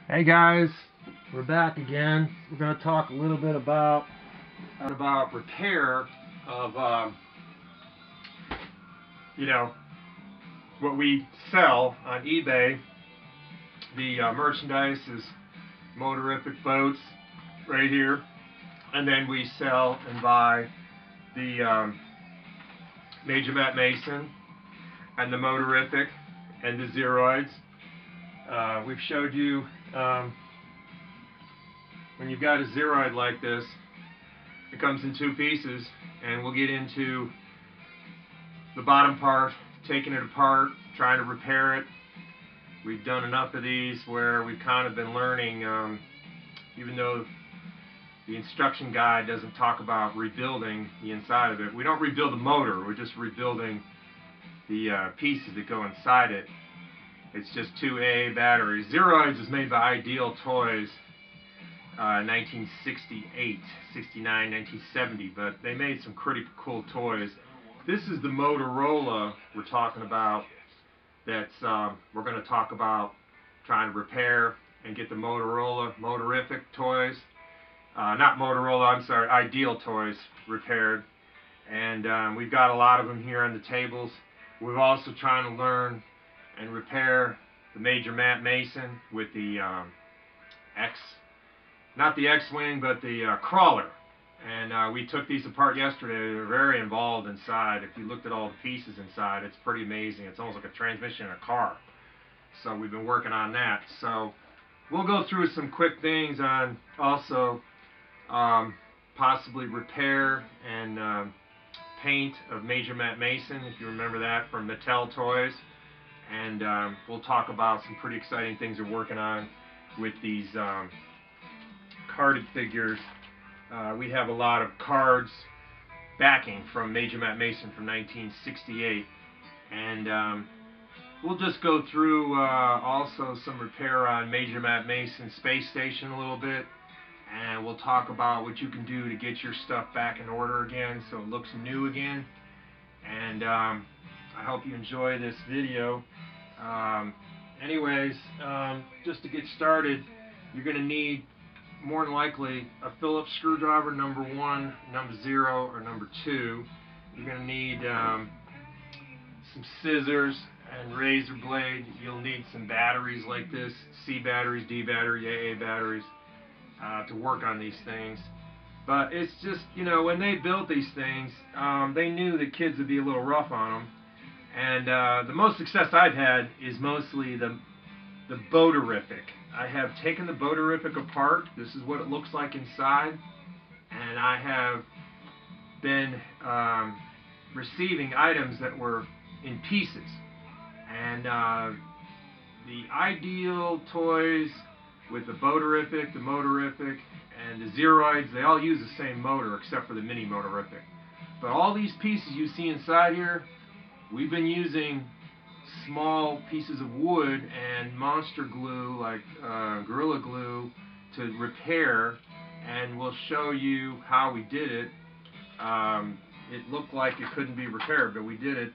Hey guys, we're back again. We're going to talk a little bit about repair of what we sell on eBay. The merchandise is Motorific boats right here, and then we sell and buy the Major Matt Mason and the Motorific and the Zeroids. We've showed you when you've got a Zeroid like this, it comes in two pieces, and we'll get into the bottom part, taking it apart, trying to repair it. We've done enough of these where we've kind of been learning, even though the instruction guide doesn't talk about rebuilding the inside of it. We don't rebuild the motor, we're just rebuilding the pieces that go inside it. It's just two AA batteries. Zeroids is made by Ideal Toys, 1968, 69, 1970, but they made some pretty cool toys. This is the Motorola we're talking about. That's we're going to talk about trying to repair and get the Motorific toys, not Motorola, I'm sorry, Ideal Toys repaired. And we've got a lot of them here on the tables. We're also trying to learn and repair the Major Matt Mason with the not the X-Wing, but the crawler. And we took these apart yesterday. They're very involved inside. If you looked at all the pieces inside, it's pretty amazing. It's almost like a transmission in a car. So we've been working on that. So we'll go through some quick things on also possibly repair and paint of Major Matt Mason, if you remember that from Mattel Toys. And we'll talk about some pretty exciting things we're working on with these carded figures. We have a lot of cards backing from Major Matt Mason from 1968. And we'll just go through also some repair on Major Matt Mason Space Station a little bit. And we'll talk about what you can do to get your stuff back in order again so it looks new again. And I hope you enjoy this video. Anyways, just to get started, you're going to need more than likely a Phillips screwdriver, number 1, number 0, or number 2. You're going to need some scissors and razor blade. You'll need some batteries like this, C batteries, D batteries, AA batteries, to work on these things. But it's just, you know, when they built these things, they knew that kids would be a little rough on them. And the most success I've had is mostly the Boaterific. I have taken the Boaterific apart. This is what it looks like inside. And I have been receiving items that were in pieces. And the Ideal Toys with the Boaterific, the Motorific, and the Zeroids, they all use the same motor except for the mini Motorific. But all these pieces you see inside here, we've been using small pieces of wood and monster glue, like Gorilla Glue, to repair, and we'll show you how we did it. It looked like it couldn't be repaired, but we did it.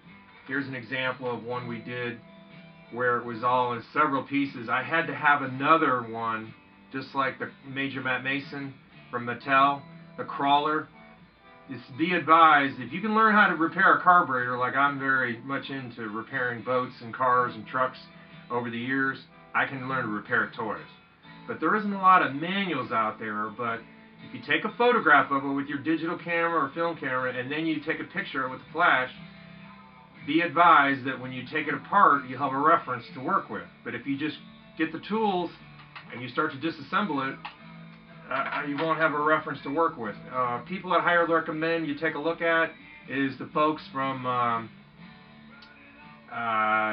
Here's an example of one we did where it was all in several pieces. I had to have another one, just like the Major Matt Mason from Mattel, the crawler. It's be advised, if you can learn how to repair a carburetor, like I'm very much into repairing boats and cars and trucks over the years, I can learn to repair toys. But there isn't a lot of manuals out there. But if you take a photograph of it with your digital camera or film camera, and then you take a picture of it with a flash, be advised that when you take it apart, you have a reference to work with. But if you just get the tools and you start to disassemble it, you won't have a reference to work with. People that I recommend you take a look at is the folks from,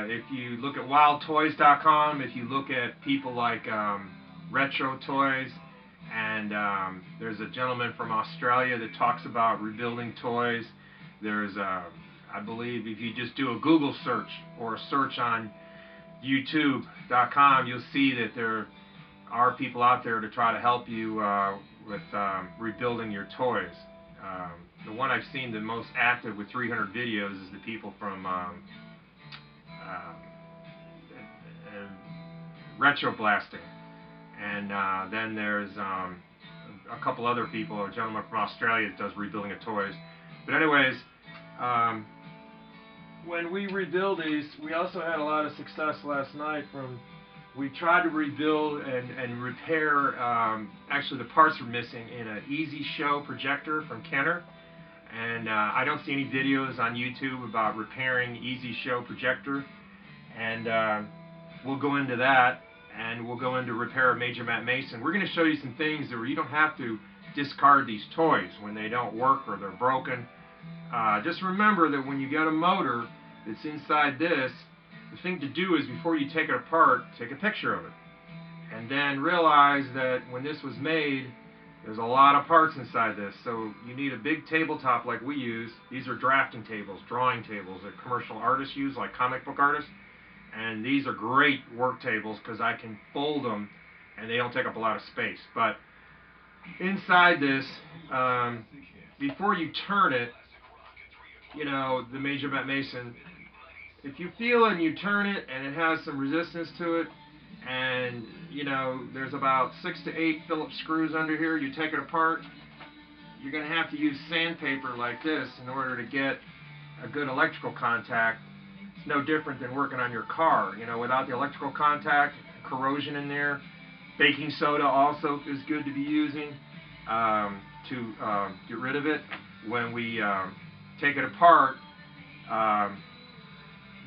if you look at wildtoys.com, if you look at people like Retro Toys, and there's a gentleman from Australia that talks about rebuilding toys. There's, I believe, if you just do a Google search or a search on youtube.com, you'll see that there are people out there to try to help you with rebuilding your toys. The one I've seen the most active with 300 videos is the people from Retro Blasting. and then there's a couple other people, a gentleman from Australia that does rebuilding of toys. But anyways, when we rebuild these, we also had a lot of success last night. We tried to rebuild and repair, actually the parts were missing in an Easy Show projector from Kenner. And I don't see any videos on YouTube about repairing Easy Show projector. And we'll go into that, and we'll go into repair of Major Matt Mason. We're going to show you some things where you don't have to discard these toys when they don't work or they're broken. Just remember that when you got a motor that's inside this, the thing to do is before you take it apart, take a picture of it. And then realize that when this was made, there's a lot of parts inside this. So you need a big tabletop like we use. These are drafting tables, drawing tables that commercial artists use, like comic book artists. And these are great work tables because I can fold them and they don't take up a lot of space. But inside this, before you turn it, you know, the Major Matt Mason, if you feel it and you turn it and it has some resistance to it, and you know there's about 6 to 8 Phillips screws under here, you take it apart, you're going to have to use sandpaper like this in order to get a good electrical contact. It's no different than working on your car. You know, without the electrical contact, corrosion in there. Baking soda also is good to be using to get rid of it. When we take it apart,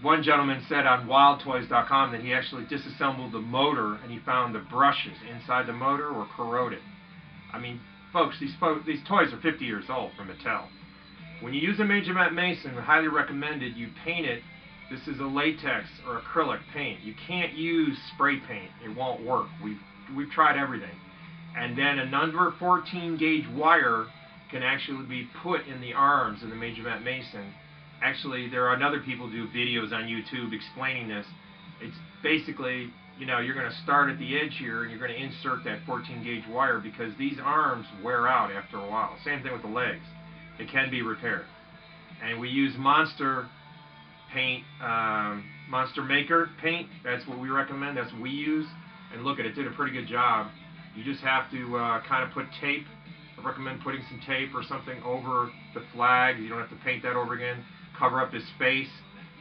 one gentleman said on wildtoys.com that he actually disassembled the motor and he found the brushes inside the motor were corroded. I mean, folks, these toys are 50 years old from Mattel. When you use a Major Matt Mason, highly recommended you paint it. This is a latex or acrylic paint. You can't use spray paint. It won't work. We've tried everything. And then a number 14 gauge wire can actually be put in the arms of the Major Matt Mason. Actually, there are other people who do videos on YouTube explaining this. It's basically, you know, you're going to start at the edge here and you're going to insert that 14 gauge wire because these arms wear out after a while. Same thing with the legs. It can be repaired. And we use Monster paint, Monster Maker paint. That's what we recommend. That's what we use. And look at it, did a pretty good job. You just have to kind of put tape. I recommend putting some tape or something over the flag. You don't have to paint that over again. Cover up his face.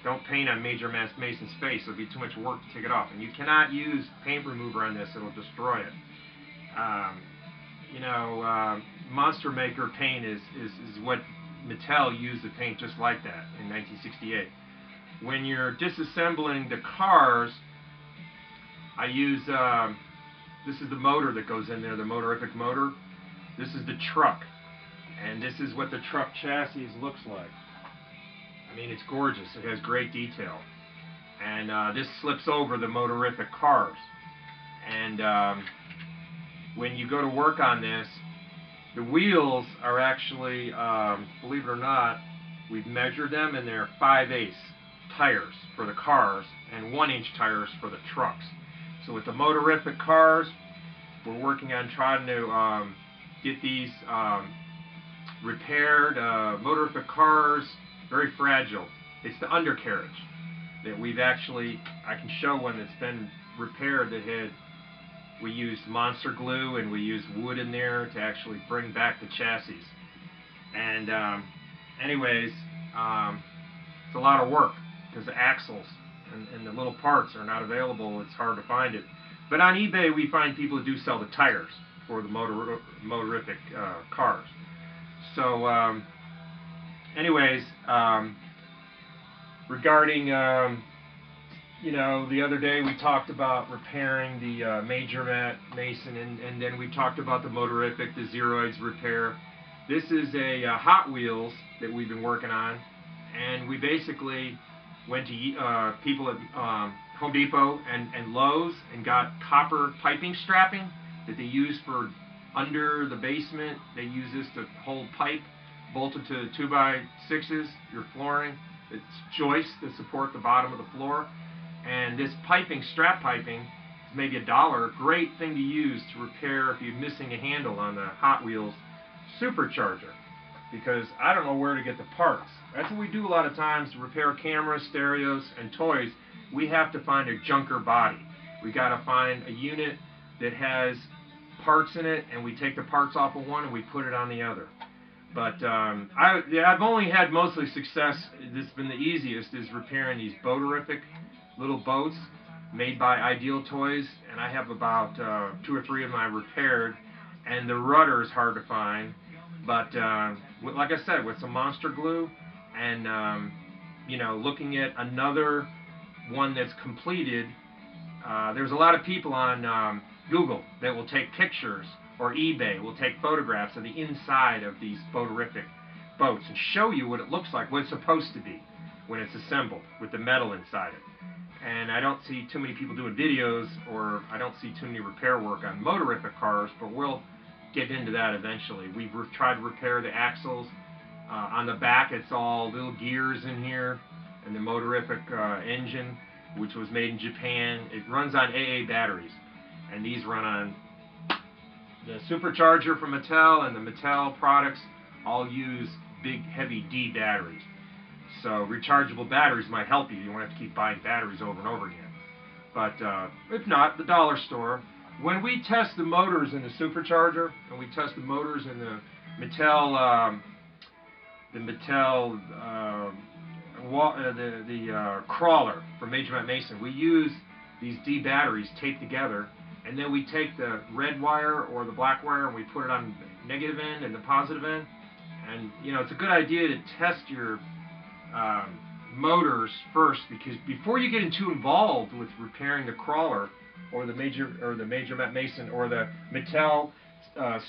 Don't paint on Major Matt Mason's face. It'll be too much work to take it off. And you cannot use paint remover on this. It'll destroy it. You know, Monster Maker paint is what Mattel used to paint just like that in 1968. When you're disassembling the cars, I use, this is the motor that goes in there, the Motorific motor. This is the truck. And this is what the truck chassis looks like. I mean, it's gorgeous. It has great detail. And this slips over the Motorific cars. And when you go to work on this, the wheels are actually, believe it or not, we've measured them and they're 5/8 tires for the cars and 1-inch tires for the trucks. So with the Motorific cars, we're working on trying to get these repaired. Motorific cars, very fragile. It's the undercarriage that we've actually, I can show one that's been repaired that had, we used monster glue and we used wood in there to actually bring back the chassis. And anyways, it's a lot of work because the axles and the little parts are not available. It's hard to find it. But on eBay we find people who do sell the tires for the Motorific cars. So anyways, regarding you know, the other day we talked about repairing the Major Matt Mason, and then we talked about the Motorific, the Zeroids repair. This is a Hot Wheels that we've been working on, and we basically went to people at Home Depot and Lowe's and got copper piping strapping that they use for under the basement. They use this to hold pipe bolted to 2x6s, your flooring. It's joists that support the bottom of the floor. And this piping, strap piping, is maybe $1. Great thing to use to repair if you're missing a handle on the Hot Wheels supercharger. Because I don't know where to get the parts. That's what we do a lot of times to repair cameras, stereos, and toys. We have to find a junker body. We got to find a unit that has parts in it, and we take the parts off of one and we put it on the other. But I've only had mostly success. This has been the easiest, is repairing these Boaterific little boats made by Ideal Toys, and I have about 2 or 3 of them I repaired, and the rudder is hard to find. But like I said, with some monster glue and you know, looking at another one that's completed, there's a lot of people on Google that will take pictures, or eBay will take photographs of the inside of these Boaterific boats and show you what it looks like, what it's supposed to be when it's assembled with the metal inside it. And I don't see too many people doing videos, or I don't see too many repair work on Motorific cars, but we'll get into that eventually. We've tried to repair the axles. On the back, it's all little gears in here, and the Motorific engine, which was made in Japan. It runs on AA batteries, and these run on the supercharger from Mattel, and the Mattel products all use big, heavy D batteries. So rechargeable batteries might help you. You won't have to keep buying batteries over and over again. But if not, the dollar store. When we test the motors in the supercharger, and we test the motors in the Mattel, crawler from Major Matt Mason, we use these D batteries taped together, and then we take the red wire or the black wire and we put it on the negative end and the positive end. And you know, it's a good idea to test your motors first, because before you get too involved with repairing the crawler or the Major Matt Mason or the Mattel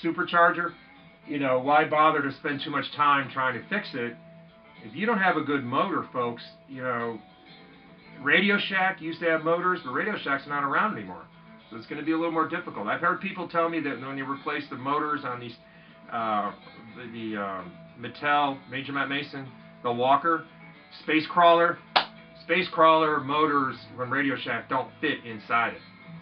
supercharger, you know, why bother to spend too much time trying to fix it if you don't have a good motor, folks? You know, Radio Shack used to have motors, but Radio Shack's not around anymore, so it's going to be a little more difficult. I've heard people tell me that when you replace the motors on these Mattel Major Matt Mason, the Walker Space Crawler motors from Radio Shack don't fit inside it,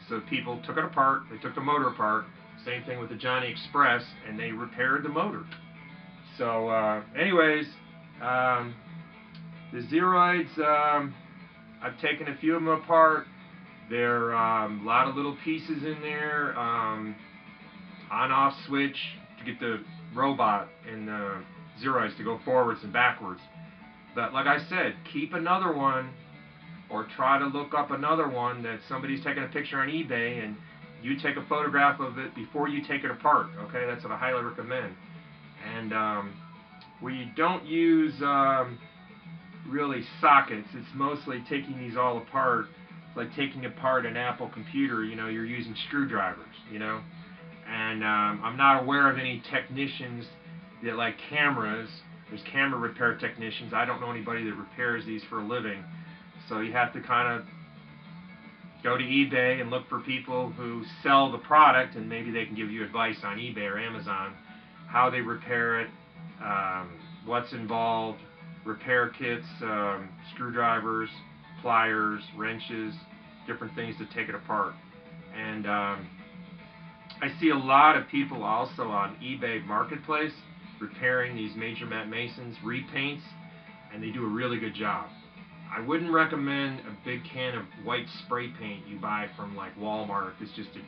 so people took it apart. They took the motor apart. Same thing with the Johnny Express, and they repaired the motor. So anyways, the Zeroids, I've taken a few of them apart. There are a lot of little pieces in there, on-off switch to get the robot and the Zeroids to go forwards and backwards. But like I said, keep another one, or try to look up another one that somebody's taken a picture on eBay, and you take a photograph of it before you take it apart. Okay, that's what I highly recommend. And we don't use really sockets. It's mostly taking these all apart. It's like taking apart an Apple computer. You know, you're using screwdrivers, you know. And I'm not aware of any technicians that like cameras. There's camera repair technicians. I don't know anybody that repairs these for a living. So you have to kind of go to eBay and look for people who sell the product, and maybe they can give you advice on eBay or Amazon, how they repair it, what's involved, repair kits, screwdrivers, pliers, wrenches, different things to take it apart. And I see a lot of people also on eBay Marketplace repairing these Major Matt Masons, repaints, and they do a really good job. I wouldn't recommend a big can of white spray paint you buy from like Walmart. It's just an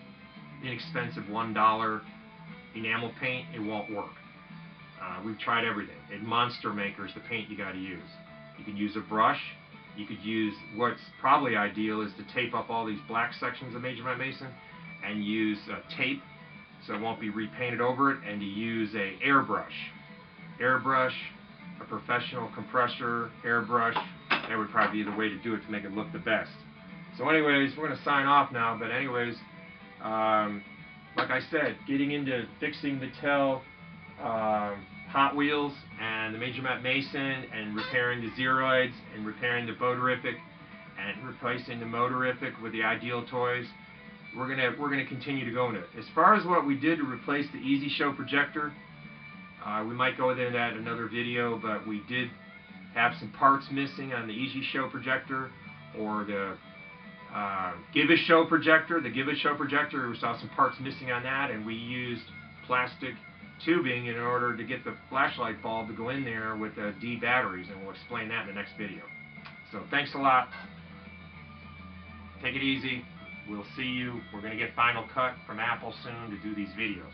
inexpensive $1 enamel paint. It won't work. We've tried everything. At Monster Maker's the paint you got to use. You can use a brush. You could use, what's probably ideal is to tape up all these black sections of Major Matt Mason and use tape so it won't be repainted over it, and to use a airbrush, a professional compressor airbrush. That would probably be the way to do it to make it look the best. So anyways, we're going to sign off now, but anyways, like I said, getting into fixing Mattel Hot Wheels and the Major Matt Mason, and repairing the Zeroids, and repairing the Boaterific, and replacing the Motorific with the Ideal Toys. We're gonna continue to go into it. As far as what we did to replace the Easy Show projector, we might go into that in another video, but we did have some parts missing on the Easy Show projector, or the Give a Show projector. The Give a Show projector, we saw some parts missing on that, and we used plastic tubing in order to get the flashlight bulb to go in there with the D batteries, and we'll explain that in the next video. So thanks a lot. Take it easy. We'll see you. We're going to get Final Cut from Apple soon to do these videos.